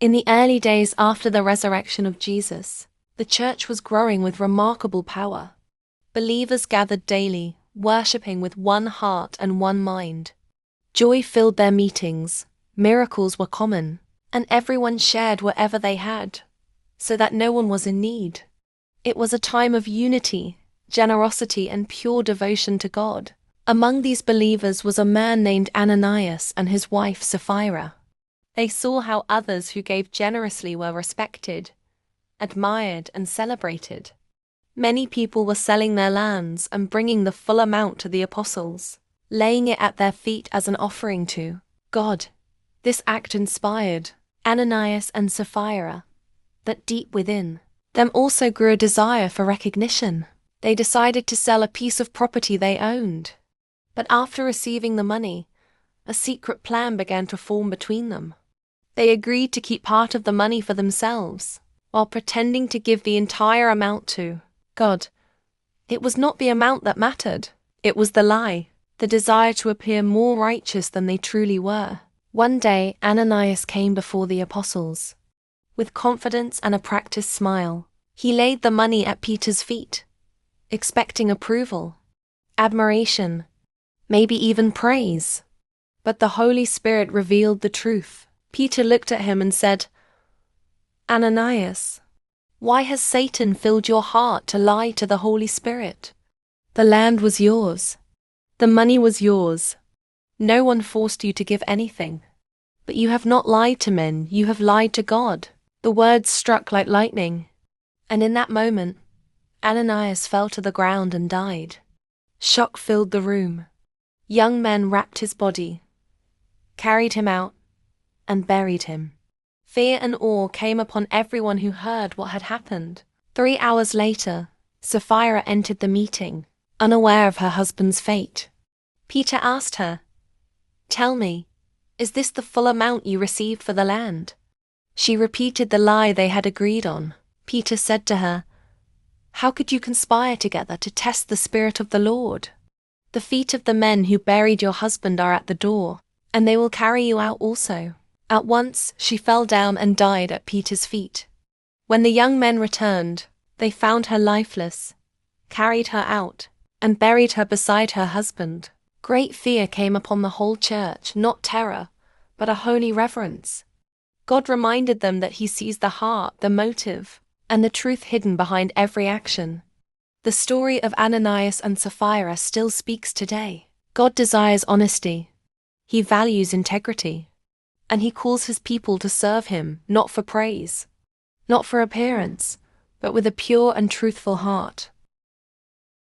In the early days after the resurrection of Jesus, the church was growing with remarkable power. Believers gathered daily, worshipping with one heart and one mind. Joy filled their meetings, miracles were common, and everyone shared whatever they had, so that no one was in need. It was a time of unity, generosity, and pure devotion to God. Among these believers was a man named Ananias and his wife Sapphira. They saw how others who gave generously were respected, admired, and celebrated. Many people were selling their lands and bringing the full amount to the apostles, laying it at their feet as an offering to God. This act inspired Ananias and Sapphira, but deep within them also grew a desire for recognition. They decided to sell a piece of property they owned. But after receiving the money, a secret plan began to form between them. They agreed to keep part of the money for themselves, while pretending to give the entire amount to God. It was not the amount that mattered. It was the lie, the desire to appear more righteous than they truly were. One day, Ananias came before the apostles. With confidence and a practiced smile, he laid the money at Peter's feet, expecting approval, admiration, maybe even praise. But the Holy Spirit revealed the truth. Peter looked at him and said, "Ananias, why has Satan filled your heart to lie to the Holy Spirit? The land was yours. The money was yours. No one forced you to give anything. But you have not lied to men, you have lied to God." The words struck like lightning, and in that moment, Ananias fell to the ground and died. Shock filled the room. Young men wrapped his body, carried him out, and buried him. Fear and awe came upon everyone who heard what had happened. 3 hours later, Sapphira entered the meeting, unaware of her husband's fate. Peter asked her, "Tell me, is this the full amount you received for the land?" She repeated the lie they had agreed on. Peter said to her, "How could you conspire together to test the Spirit of the Lord? The feet of the men who buried your husband are at the door, and they will carry you out also." At once she fell down and died at Peter's feet. When the young men returned, they found her lifeless, carried her out, and buried her beside her husband. Great fear came upon the whole church, not terror, but a holy reverence. God reminded them that He sees the heart, the motive, and the truth hidden behind every action. The story of Ananias and Sapphira still speaks today. God desires honesty. He values integrity. And He calls His people to serve Him, not for praise, not for appearance, but with a pure and truthful heart.